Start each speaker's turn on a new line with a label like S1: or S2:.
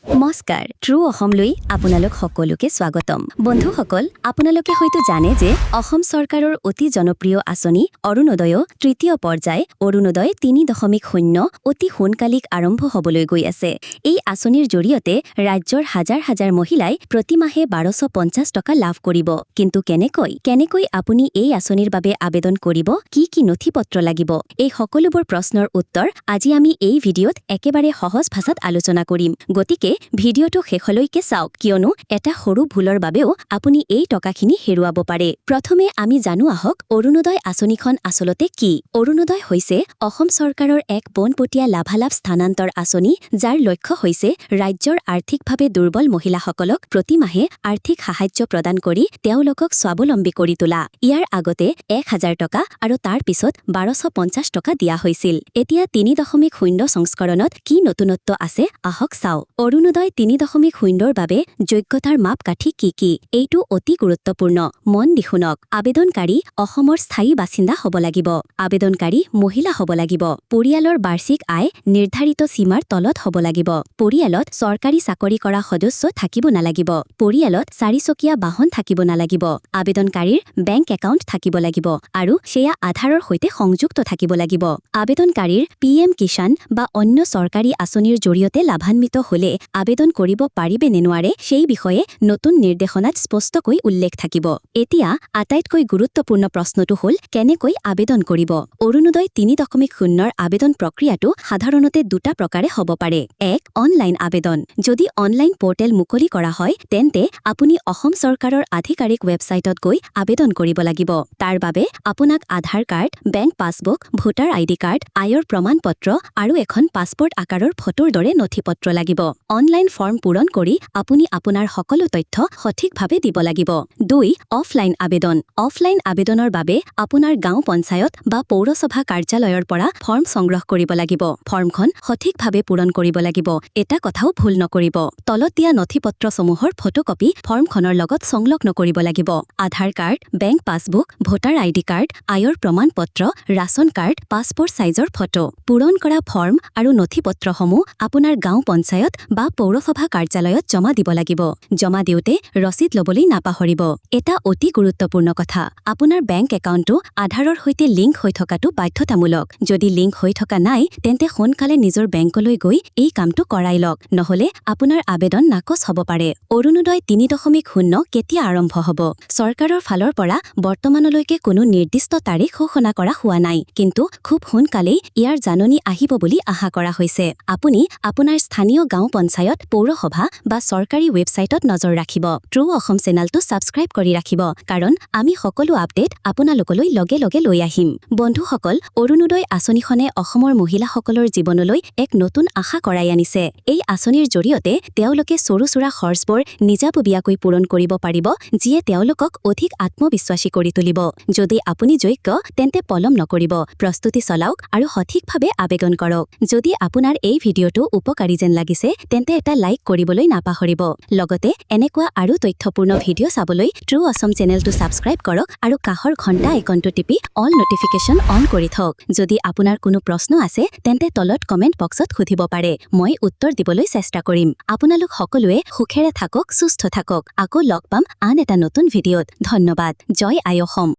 S1: নমস্কাৰ ট্ৰু অসমলৈ আপোনালোক সকলোকে স্বাগতম বন্ধুসকল আপোনালোকে হয়তো জানে যে অসম চৰকাৰৰ অতি জনপ্ৰিয় আঁচনি অৰুণোদয় তৃতীয় পৰ্যায় অৰুণোদয় ৩.০ অতি সোনকালিক আৰম্ভ হ'বলৈ গৈ আছে এই আঁচনিৰ জৰিয়তে ৰাজ্যৰ হাজাৰ হাজাৰ মহিলাই প্ৰতি মাহে ১২৫০ টকা লাভ কৰিব কিন্তু কেনেকৈ আপুনি এই আঁচনিৰ বাবে আবেদন কৰিব কি নথিপত্ৰ লাগিব এই সকলোবোৰ প্ৰশ্নৰ উত্তৰ আজি আমি এই ভিডিঅ'ত একেবাৰে সহজ ভাষাত আলোচনা কৰিম গতিকে ভিডিঅ'টো শেষলৈকে চাওক কিয়নো এটা সৰু ভুলৰ বাবেও আপুনি এই টকাখিনি হেৰুৱাব পাৰে প্ৰথমে আমি জানো আহক অৰুণোদয় আঁচনিখন আচলতে কি অৰুণোদয় হৈছে অসম চৰকাৰৰ এক পোনপটীয়া লাভালাভ স্থানান্তৰ আঁচনি যাৰ লক্ষ্য হৈছে ৰাজ্যৰ আৰ্থিকভাৱে দুৰ্বল মহিলাসকলক প্ৰতি মাহে আৰ্থিক সাহায্য প্ৰদান কৰি তেওঁলোকক স্বাৱলম্বী কৰি তোলা ইয়াৰ আগতে ১০০০ টকা আৰু তাৰ পিছত ১২৫০ টকা দিয়া হৈছিল এতিয়া ৩.০ সংস্কৰণত কি নতুনত্ব আছে আহক চাও অৰুণোদয় ৩.০ৰ বাবে যোগ্যতাৰ মাপকাঠি কি এইটো অতি গুৰুত্বপূৰ্ণ মন দি শুনক আবেদনকাৰী অসমৰ স্থায়ী বাসিন্দা হ'ব লাগিব আবেদনকাৰী মহিলা হ'ব লাগিব পৰিয়ালৰ বাৰ্ষিক আয় নিৰ্ধাৰিত সীমাৰ তলত হ'ব লাগিব পৰিয়ালত চৰকাৰী চাকৰি কৰা সদস্য থাকিব নালাগিব পৰিয়ালত চাৰিচকীয়া বাহন থাকিব নালাগিব আবেদনকাৰীৰ বেংক একাউণ্ট থাকিব লাগিব আৰু সেয়া আধাৰৰ সৈতে সংযুক্ত থাকিব লাগিব আবেদনকাৰীৰ PM কিষাণ বা অন্য চৰকাৰী আঁচনিৰ জৰিয়তে লাভান্বিত হলে আবেদন কৰিব পাৰিবে নে নোৱাৰে সেই বিষয়ে নতুন নিৰ্দেশনাত স্পষ্টকৈ উল্লেখ থাকিব এতিয়া আটাইতকৈ গুৰুত্বপূৰ্ণ প্ৰশ্নটো হ'ল কেনেকৈ আবেদন কৰিব অৰুণোদয় ৩.০ৰ আবেদন প্ৰক্ৰিয়াটো সাধাৰণতে দুটা প্ৰকাৰে হ'ব পাৰে এক অনলাইন আবেদন যদি অনলাইন পৰ্টেল মুকলি কৰা হয় তেন্তে আপুনি অসম চৰকাৰৰ আধিকাৰিক ৱেবছাইটত গৈ আবেদন কৰিব লাগিব তাৰ বাবে আপোনাক Aadhaar card bank passbook voter ID card আয়ৰ প্ৰমাণ পত্ৰ আৰু এখন পাছপৰ্ট আকাৰৰ ফটোৰ দৰে নথিপত্ৰ লাগিব অনলাইন ফৰ্ম পূৰণ কৰি আপুনি আপোনাৰ সকলো তথ্য সঠিকভাৱে দিব লাগিব ২ অফলাইন আবেদন অফলাইন আবেদনৰ বাবে আপোনাৰ গাঁও পঞ্চায়ত বা পৌৰসভা কাৰ্যালয়ৰ পৰা ফৰ্ম সংগ্ৰহ কৰিব লাগিব ফৰ্মখন সঠিকভাৱে পূৰণ কৰিব লাগিব এটা কথাও ভুল নকৰিব তলত দিয়া নথিপত্ৰসমূহৰ ফটোকপি ফৰ্মখনৰ লগত সংলগ্ন কৰিব লাগিব Aadhaar card bank passbook voter ID card আয়ৰ প্ৰমাণ পত্ৰ ৰাচন কাৰ্ড পাছপৰ্ট সাইজৰ ফটো পূৰণ কৰা ফৰ্ম আৰু নথিপত্ৰসমূহ আপোনাৰ গাঁও পঞ্চায়ত বা পৌৰসভা কাৰ্যালয়ত জমা দিব লাগিব জমা দিওঁতে ৰচিদ ল'বলৈ নাপাহৰিব এটা অতি গুৰুত্বপূৰ্ণ কথা আপোনাৰ বেংক একাউণ্টটো আধাৰৰ সৈতে লিংক হৈ থকাটো বাধ্যতামূলক যদি লিংক হৈ থকা নাই তেন্তে সোনকালে নিজৰ বেংকলৈ গৈ এই কামটো কৰাই লওক নহলে আপোনাৰ আবেদন নাকচ হ'ব পাৰে অৰুণোদয় ৩.০ কেতিয়া আৰম্ভ হ'ব চৰকাৰৰ ফালৰ পৰা বৰ্তমানলৈকে কোনো নিৰ্দিষ্ট তাৰিখ ঘোষণা কৰা হোৱা নাই কিন্তু খুব সোনকালেই ইয়াৰ জাননী আহিব বুলি আশা কৰা হৈছে আপুনি আপোনাৰ স্থানীয় গাঁও পঞ্চায়ত পৌৰসভা বা চৰকাৰী ৱেবছাইটত নজৰ ৰাখিব ট্ৰু অসম চেনেলটো ছাবস্ক্ৰাইব কৰি ৰাখিব কাৰণ আমি সকলো আপডেট আপোনালোকলৈ লগে লগে লৈ আহিম বন্ধুসকল অৰুণোদয় আঁচনিখনে অসমৰ মহিলাসকলৰ জীৱনলৈ এক নতুন আশা কৰাই আনিছে এই আঁচনিৰ জৰিয়তে তেওঁলোকে সৰু খৰচবোৰ নিজাববীয়াকৈ পূৰণ কৰিব পাৰিব যিয়ে তেওঁলোকক অধিক আত্মবিশ্বাসী কৰি তুলিব যদি আপুনি যোগ্য তেন্তে পলম নকৰিব প্ৰস্তুতি চলাওক আৰু সঠিকভাৱে আবেদন কৰক যদি আপোনাৰ এই ভিডিঅ'টো উপকাৰী যেন লাগিছে তেন্তে এটা লাইক কৰিবলৈ নাপাহৰিব লগতে এনেকুৱা আৰু তথ্যপূৰ্ণ ভিডিঅ' চাবলৈ ট্ৰু অসম চেনেলটো ছাবস্ক্ৰাইব কৰক আৰু কাষৰ ঘণ্টা আইকনটো টিপি অল নটিফিকেশ্যন অন কৰি থওক যদি আপোনাৰ কোনো প্ৰশ্ন আছে তেন্তে তলত কমেণ্ট বক্সত সুধিব পাৰে মই উত্তৰ দিবলৈ চেষ্টা কৰিম আপোনালোক সকলোৱে সুখেৰে থাকক সুস্থ থাকক আকৌ লগ পাম আন এটা নতুন ভিডিঅ'ত ধন্যবাদ জয় আই অসম